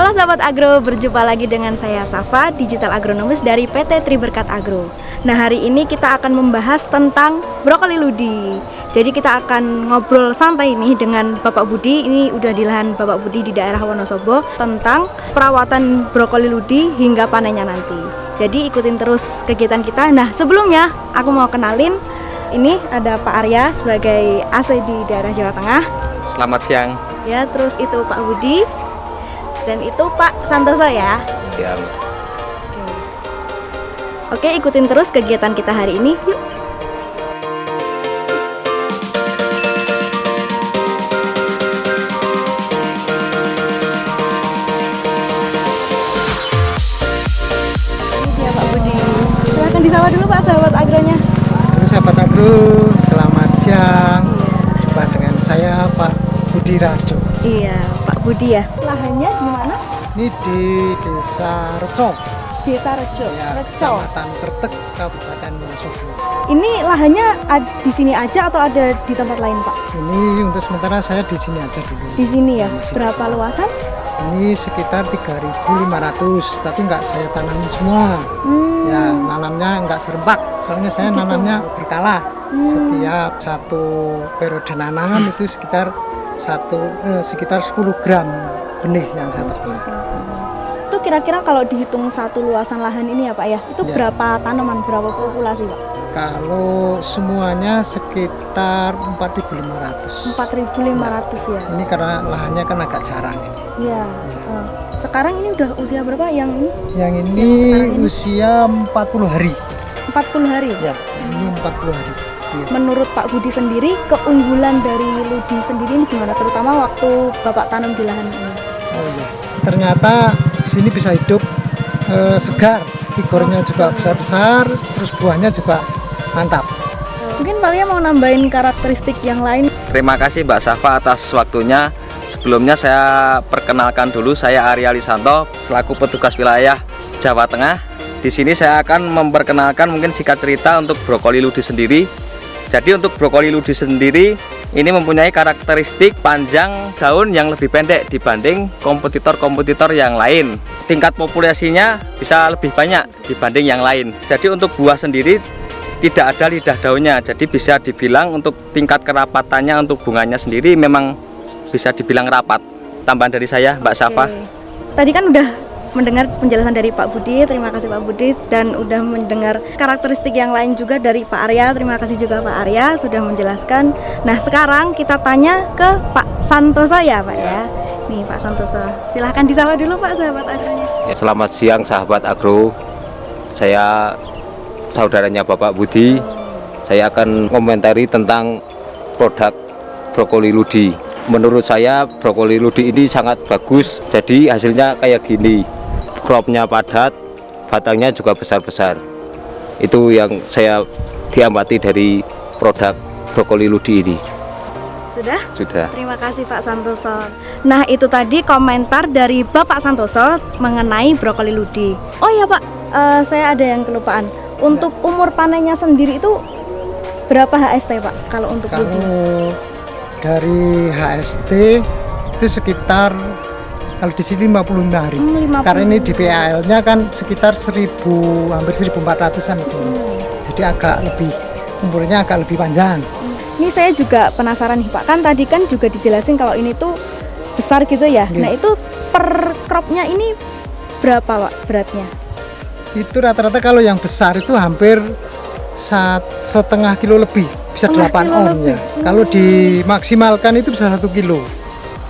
Halo sahabat agro, berjumpa lagi dengan saya Safa, digital agronomis dari PT Triberkat Agro. Nah, hari ini kita akan membahas tentang brokoli ludi. Jadi kita akan ngobrol santai nih dengan Bapak Budi. Ini udah di lahan Bapak Budi di daerah Wonosobo, tentang perawatan brokoli ludi hingga panennya nanti. Jadi ikutin terus kegiatan kita. Nah, sebelumnya aku mau kenalin, ini ada Pak Arya sebagai AC di daerah Jawa Tengah. Selamat siang. Ya, terus itu Pak Budi. Dan itu Pak Santoso ya. Siang. Oke, ikutin terus kegiatan kita hari ini. Yuk. Ini dia Pak Budi. Silahkan disapa dulu Pak sahabat agronya. Halo sahabat agro, selamat siang. Jumpa dengan saya Pak Budi Raharjo. Iya, Pak Budi ya. Lahannya di mana? Ini di Desa Reco, Desa Rejo. ya, Rejo. Kecamatan Kertek, Kabupaten Wonosobo. Ini lahannya di sini aja atau ada di tempat lain Pak? Ini untuk sementara saya di sini aja dulu. Di sini ya. Berapa luasan? Ini sekitar 3.500, tapi nggak saya tanamin semua. Ya, nanamnya nggak serempak, soalnya saya nanamnya berkala. Setiap satu periode nanam itu sekitar 10 gram benih yang satu sebelah. Itu kira-kira kalau dihitung satu luasan lahan ini ya Pak ya, itu Ya. berapa tanaman, berapa populasi Pak? Kalau semuanya sekitar 4.500. 4.500 ya? Ini karena lahannya kan agak jarang ini. Iya. Sekarang ini udah usia berapa yang ini? Yang ini sekarang ini? usia 40 hari. 40 hari? Ya, ini 40 hari. Iya. Menurut Pak Budi sendiri, keunggulan dari ludi sendiri ini gimana? Terutama waktu Bapak tanam di lahan ini. Oh iya. Ternyata di sini bisa hidup segar. Figurnya juga besar-besar, terus buahnya juga mantap. Mungkin Pak Lia mau nambahin karakteristik yang lain? Terima kasih Mbak Safa atas waktunya. Sebelumnya saya perkenalkan dulu, saya Arya Lisanto selaku petugas wilayah Jawa Tengah. Di sini saya akan memperkenalkan mungkin singkat cerita untuk brokoli ludi sendiri. Jadi untuk brokoli ludi sendiri ini mempunyai karakteristik panjang daun yang lebih pendek dibanding kompetitor-kompetitor yang lain. Tingkat populasinya bisa lebih banyak dibanding yang lain. Jadi untuk buah sendiri tidak ada lidah daunnya. Jadi bisa dibilang untuk tingkat kerapatannya untuk bunganya sendiri memang bisa dibilang rapat. Tambahan dari saya Mbak Safa. Oke. Tadi kan udah mendengar penjelasan dari Pak Budi, terima kasih Pak Budi, dan udah mendengar karakteristik yang lain juga dari Pak Arya. Terima kasih juga Pak Arya sudah menjelaskan. Nah, sekarang kita tanya ke Pak Santoso ya Pak ya. Nih Pak Santoso, silahkan disapa dulu Pak sahabat agronya. Ya, selamat siang sahabat agro. Saya saudaranya Bapak Budi. Saya akan komentari tentang produk brokoli ludi. Menurut saya brokoli ludi ini sangat bagus. Jadi hasilnya kayak gini. Cropnya padat, batangnya juga besar-besar. Itu yang saya diamati dari produk brokoli ludi ini. Sudah? Sudah. Terima kasih Pak Santoso. Nah, itu tadi komentar dari Bapak Santoso mengenai brokoli ludi. Oh ya Pak, saya ada yang kelupaan. Untuk umur panennya sendiri itu berapa HST Pak kalau untuk ludi? Kalau dari HST itu sekitar, kalau di sini 55 hari. 50. Karena ini di PAL-nya kan sekitar hampir 1.400-an di sini. Jadi agak lebih, umurnya agak lebih panjang. Ini saya juga penasaran nih Pak, kan tadi kan juga dijelasin kalau ini tuh besar gitu ya. Iya. Nah, itu per cropnya ini berapa Pak beratnya? Itu rata-rata kalau yang besar itu hampir setengah kilo lebih, bisa Setengah 8 kilo on lebih. ya. Kalau dimaksimalkan itu bisa 1 kilo.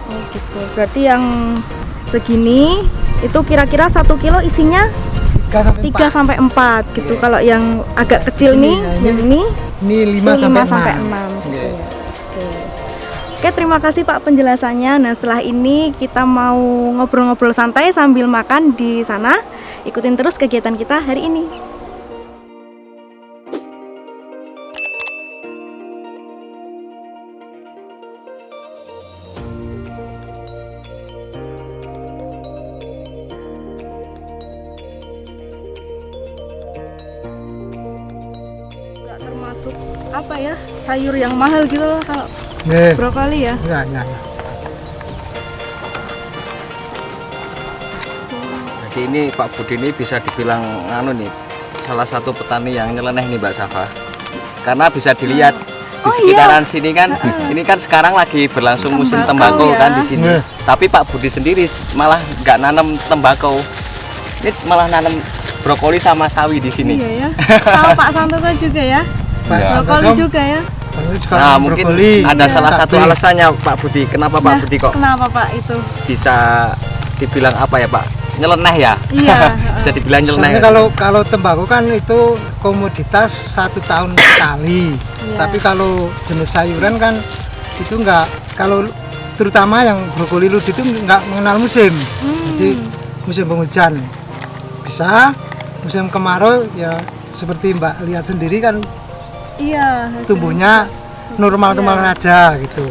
Oh gitu, berarti yang segini itu kira-kira 1 kilo isinya 3 sampai 4 gitu. Iya. Kalau yang agak kecil nih, Nah, yang ini ini itu 5 sampai 6 6. gitu Iya. ya. Oke, terima kasih Pak penjelasannya. Nah, setelah ini kita mau ngobrol-ngobrol santai sambil makan di sana. Ikutin terus kegiatan kita hari ini. Nggak termasuk apa ya, sayur yang mahal gitu loh kalau brokoli ya. Enggak. apalagi ini Pak Budi ini bisa dibilang nih salah satu petani yang nyeleneh nih Mbak Safa, karena bisa dilihat di sekitaran sini kan ini kan sekarang lagi berlangsung musim tembakau ya. kan di sini. Tapi Pak Budi sendiri malah nggak nanam tembakau, ini malah nanam brokoli sama sawi di sini. Iya ya. Sama Pak Santoso juga ya. Pak Brokoli Santoso juga ya. juga Nah nanam mungkin brokoli, ada salah satu cabai. alasannya Pak Budi, kenapa Pak Budi kok Kenapa Pak itu? bisa dibilang apa ya Pak, nyeleneh ya? Iya. Bisa dibilang nyeleneh. Soalnya kalau tembakau kan itu komoditas 1 tahun sekali. Iya. Tapi kalau jenis sayuran kan itu enggak, kalau terutama yang brokoli ludi itu enggak mengenal musim. Jadi musim penghujan bisa, musim kemarau ya seperti Mbak lihat sendiri kan Iya. tumbuhnya normal-normal saja gitu.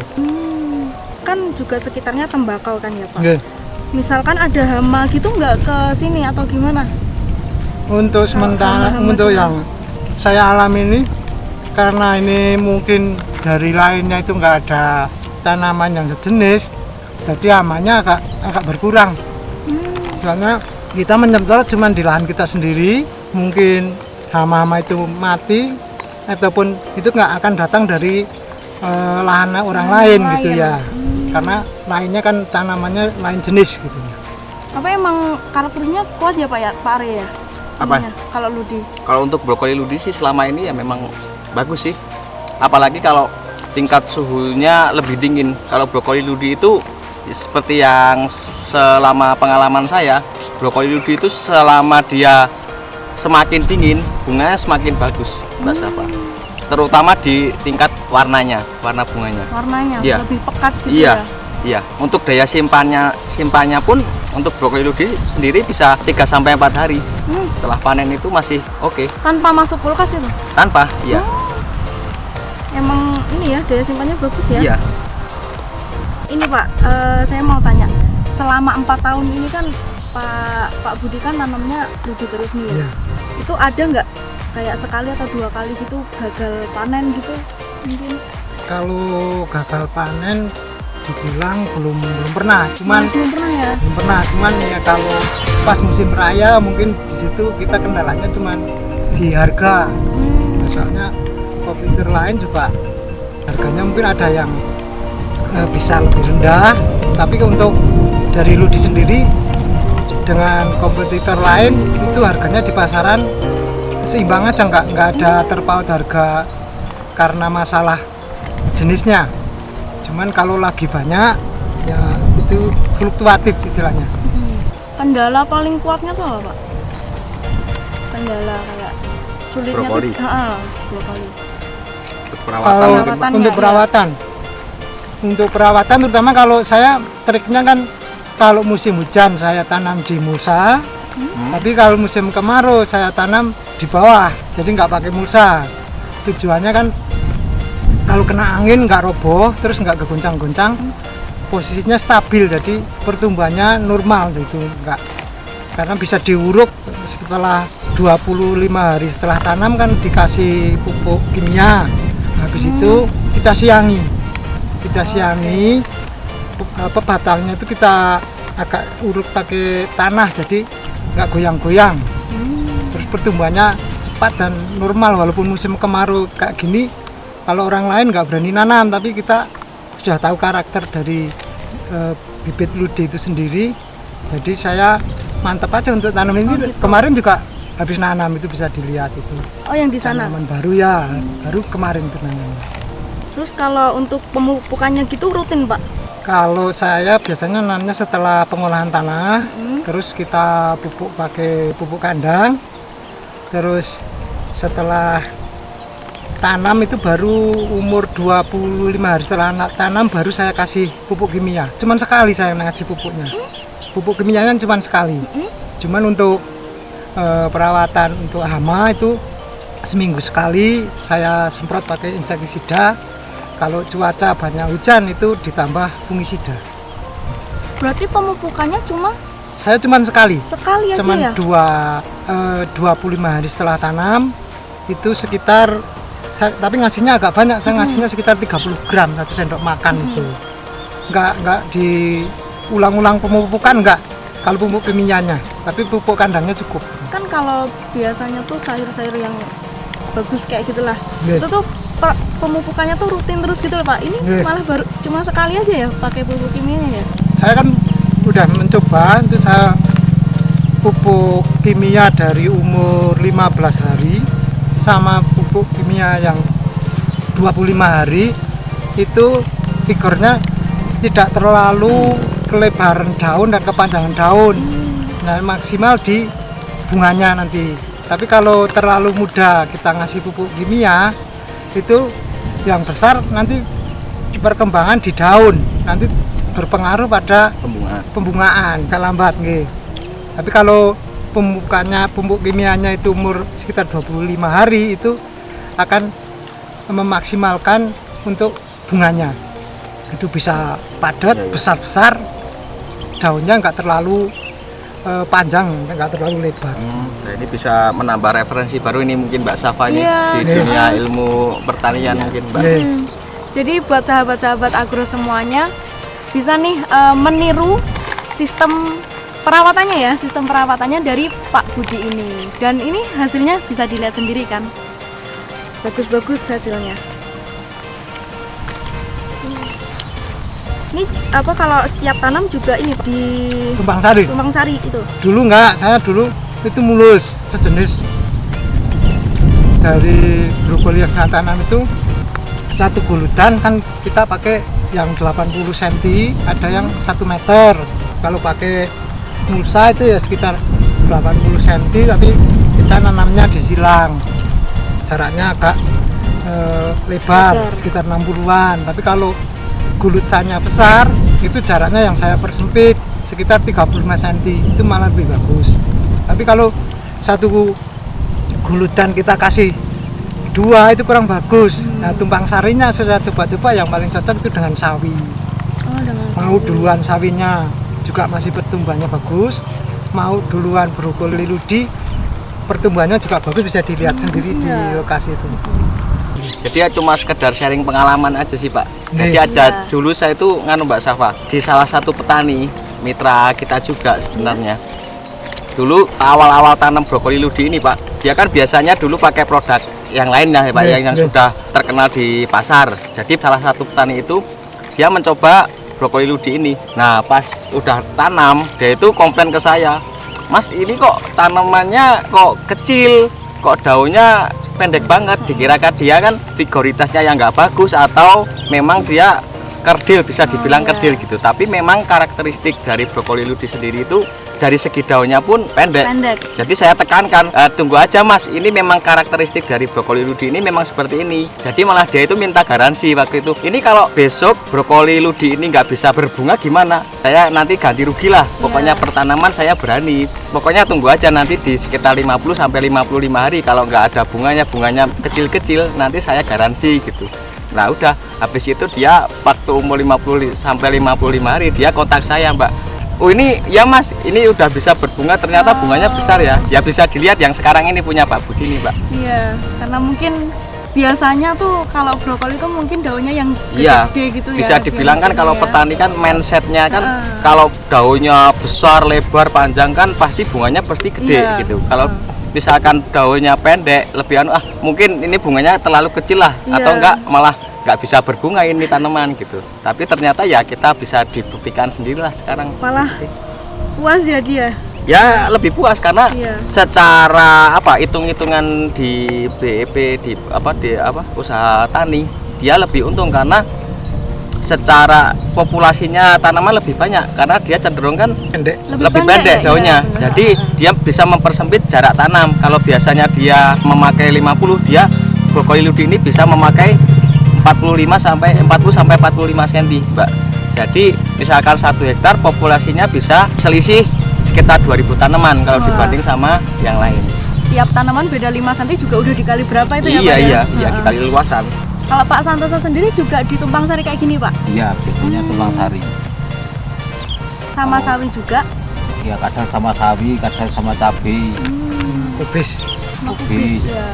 Kan juga sekitarnya tembakau kan ya Pak. Nggih. Misalkan ada hama gitu nggak ke sini atau gimana? Untuk sementara hama-hama untuk juga. yang saya alami ini karena ini mungkin dari lainnya itu enggak ada tanaman yang sejenis, jadi hamanya agak berkurang. Soalnya kita menyemprot cuma di lahan kita sendiri, mungkin hama-hama itu mati ataupun itu nggak akan datang dari lahan orang lain gitu ya, karena lainnya kan tanamannya lain jenis gitu. Apa emang karakternya kuat ya Pak ya, Pak Arya ya? Apa? Ininya, kalau ludi? Kalau untuk brokoli ludi sih selama ini ya memang bagus sih. Apalagi kalau tingkat suhunya lebih dingin. Kalau brokoli ludi itu seperti yang selama pengalaman saya, brokoli ludi itu selama dia semakin dingin, bunganya semakin bagus, Mbak Safa. Terutama di tingkat warnanya, warna bunganya. Warnanya Iya. lebih pekat gitu Iya, ya? iya. Untuk daya simpannya pun untuk brokoli ludi sendiri bisa 3-4 hari. Setelah panen itu masih oke. Tanpa masuk kulkas itu? Tanpa, iya. Emang ini ya, daya simpannya bagus ya? Iya. Ini Pak, saya mau tanya, selama 4 tahun ini kan Pak Budi kan nanamnya ludi terus nih ya? Iya. Itu ada nggak kayak sekali atau 2 kali gitu gagal panen gitu mungkin? Kalau gagal panen dibilang belum pernah, cuman Belum pernah ya? belum pernah, cuman ya kalau pas musim raya mungkin di situ kita kendalanya cuman di harga. Soalnya kompetitor lain juga harganya mungkin ada yang bisa lebih rendah, tapi untuk dari ludi sendiri dengan kompetitor lain itu harganya di pasaran seimbang aja, nggak ada terpaut harga karena masalah jenisnya. Cuman kalau lagi banyak ya itu fluktuatif istilahnya. Kendala paling kuatnya tuh apa Pak? Kendala kayak sulitnya Brokoli. tuh, brokoli. Untuk perawatan Kalau mungkin. Perawatan untuk ya, perawatan, untuk perawatan terutama kalau saya triknya kan kalau musim hujan saya tanam di mulsa, tapi kalau musim kemarau saya tanam di bawah, jadi nggak pakai mulsa. Tujuannya kan kalau kena angin nggak roboh, terus nggak kegoncang-goncang, posisinya stabil, jadi pertumbuhannya normal gitu, nggak, karena bisa diuruk setelah 25 hari setelah tanam kan dikasih pupuk kimia. Habis itu kita siangi batangnya itu kita agak urut pakai tanah jadi nggak goyang-goyang. Terus pertumbuhannya cepat dan normal walaupun musim kemarau kayak gini. Kalau orang lain nggak berani nanam, tapi kita sudah tahu karakter dari bibit ludi itu sendiri. Jadi saya mantap aja untuk tanam ini. gitu. Kemarin juga habis nanam itu bisa dilihat itu. Oh yang di sana. Tanaman baru ya, baru kemarin itu nanam. Terus kalau untuk pemupukannya gitu rutin Pak? Kalau saya biasanya nanamnya setelah pengolahan tanah, terus kita pupuk pakai pupuk kandang, terus setelah tanam itu baru umur 25 hari setelah tanam baru saya kasih pupuk kimia. Cuman sekali saya ngasih pupuknya. Pupuk kimianya cuman sekali. Cuman untuk perawatan untuk hama itu seminggu sekali saya semprot pakai insektisida. Kalau cuaca banyak hujan itu ditambah fungisida. Berarti pemupukannya Saya cuman sekali. sekali aja Cuman ya? 25 hari setelah tanam itu sekitar tapi ngasihnya agak banyak, saya ngasihnya sekitar 30 gram 1 sendok makan itu. Enggak diulang-ulang pemupukan enggak kalau pupuk kimianya. tapi pupuk kandangnya cukup. Kan kalau biasanya tuh sayur-sayur yang bagus kayak gitulah, Iya. itu tuh pemupukannya tuh rutin terus gitu loh Pak. Ini Iya. malah baru cuma sekali aja ya pakai pupuk kimianya ya. Saya kan udah mencoba, itu saya pupuk kimia dari umur 15 hari sama pupuk kimia yang 25 hari, itu figurnya tidak terlalu kelebaran daun dan kepanjangan daun. Nah, maksimal di bunganya nanti. Tapi kalau terlalu muda kita ngasih pupuk kimia, itu yang besar nanti perkembangan di daun, nanti berpengaruh pada pembungaan, lambat nggih. Tapi kalau pupuk kimianya itu umur sekitar 25 hari, itu akan memaksimalkan untuk bunganya. Itu bisa padat, besar-besar, daunnya nggak terlalu panjang, nggak terlalu lebar. Nah, ini bisa menambah referensi baru ini mungkin Mbak Safa nih Iya. di dunia ilmu pertanian mungkin Mbak. Iya. Jadi buat sahabat-sahabat agro semuanya bisa nih meniru sistem perawatannya ya, sistem perawatannya dari Pak Budi ini. Dan ini hasilnya bisa dilihat sendiri kan. Bagus-bagus hasilnya. Ini apa kalau setiap tanam juga ini di Tumpang sari. Tumpang Sari itu. Dulu enggak, saya dulu itu mulus, sejenis dari brokoli yang saya tanam itu satu guludan kan kita pakai yang 80 cm, ada yang 1 meter. Kalau pakai mulsa itu ya sekitar 80 cm, tapi kita nanamnya di silang. Jaraknya agak lebar, sekitar 60-an. Tapi kalau gulutannya besar, itu jaraknya yang saya persempit sekitar 35 cm, itu malah lebih bagus. Tapi kalau satu guludan kita kasih 2 itu kurang bagus. Nah, tumpang sarinya saya coba-coba yang paling cocok itu dengan sawi. Oh, dengan Mau duluan sawinya juga masih pertumbuhannya bagus, mau duluan brokoli ludi pertumbuhannya juga bagus, bisa dilihat sendiri di lokasi itu. Jadi ya cuma sekedar sharing pengalaman aja sih Pak. Jadi Nih. ada dulu saya itu nganu Mbak Safa di salah satu petani mitra kita juga sebenarnya. Dulu awal-awal tanam brokoli ludi ini Pak, dia kan biasanya dulu pakai produk yang lain ya Pak, yang sudah terkenal di pasar. Jadi salah satu petani itu dia mencoba brokoli ludi ini. Nah pas udah tanam dia itu komplain ke saya, Mas ini kok tanamannya kok kecil, kok daunnya pendek banget. Dikirakan dia kan figuritasnya yang nggak bagus atau memang dia kerdil, bisa dibilang kerdil gitu. Tapi memang karakteristik dari brokoli ludi sendiri itu dari segi daunnya pun pendek. Jadi saya tekankan, tunggu aja Mas, ini memang karakteristik dari brokoli ludi ini memang seperti ini. Jadi malah dia itu minta garansi waktu itu. Ini kalau besok brokoli ludi ini nggak bisa berbunga gimana? Saya nanti ganti rugi lah. Pokoknya pertanaman saya berani. Pokoknya tunggu aja nanti di sekitar 50 sampai 55 hari kalau nggak ada bunganya kecil-kecil, nanti saya garansi gitu. Nah udah, habis itu dia waktu umur 50 sampai 55 hari dia kontak saya, Mbak. Oh ini ya Mas, ini udah bisa berbunga, ternyata bunganya besar ya. Ya bisa dilihat yang sekarang ini punya Pak Budi nih, Mbak. Iya, karena mungkin biasanya tuh kalau brokoli itu mungkin daunnya yang Iya, gede gitu ya. bisa dibilang kan kalau ya. petani kan mindsetnya kan kalau daunnya besar, lebar, panjang kan pasti bunganya pasti gede Iya. gitu. Kalau misalkan daunnya pendek, lebih mungkin ini bunganya terlalu kecil lah, Iya. atau enggak malah nggak bisa berbunga ini tanaman gitu. Tapi ternyata ya kita bisa dibuktikan sendirilah sekarang. Malah puas ya dia. Ya lebih puas karena Iya. secara hitung-hitungan di BEP di usaha tani dia lebih untung karena secara populasinya tanaman lebih banyak karena dia cenderung kan Pendek. lebih pendek ya, daunnya. benar. Jadi dia bisa mempersempit jarak tanam. Kalau biasanya dia memakai 50, dia brokoli ludi ini bisa memakai 40 sampai 45 cm, Mbak. Jadi misalkan 1 hektar populasinya bisa selisih sekitar 2000 tanaman kalau Wah. dibanding sama yang lain. Tiap tanaman beda 5 cm juga udah dikali berapa itu ya Pak? Iya, ya? iya, dikali luasan. Kalau Pak Santoso sendiri juga di Tumpang Sari kayak gini Pak? Iya, biasanya tulang sari. Sama sawi juga? Ya kadang sama sawi, kadang sama cabai. Kubis. Kubis. Ya.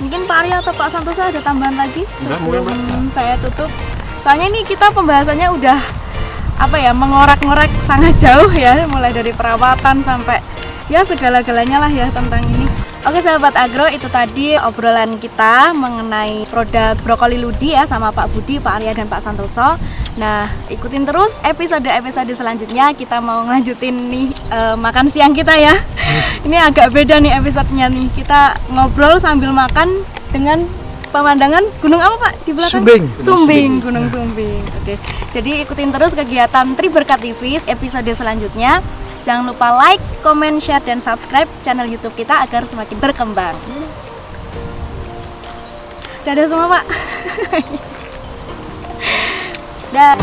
Mungkin Pak Arya atau Pak Santoso ada tambahan lagi sebelum saya tutup. Soalnya ini kita pembahasannya udah apa ya, mengorek-ngorek sangat jauh ya, mulai dari perawatan sampai ya segala-galanya lah ya tentang ini. Oke sahabat agro, itu tadi obrolan kita mengenai produk brokoli Ludi ya sama Pak Budi, Pak Arya dan Pak Santoso. Nah, ikutin terus episode-episode selanjutnya. Kita mau ngelanjutin nih makan siang kita ya. Ini agak beda nih episodenya nih. Kita ngobrol sambil makan dengan pemandangan gunung apa Pak di belakang? Sumbing. Gunung Sumbing. Oke. Jadi ikutin terus kegiatan Triberkat TV episode selanjutnya. Jangan lupa like, comment, share, dan subscribe channel YouTube kita agar semakin berkembang. Dadah semua Pak. Dah.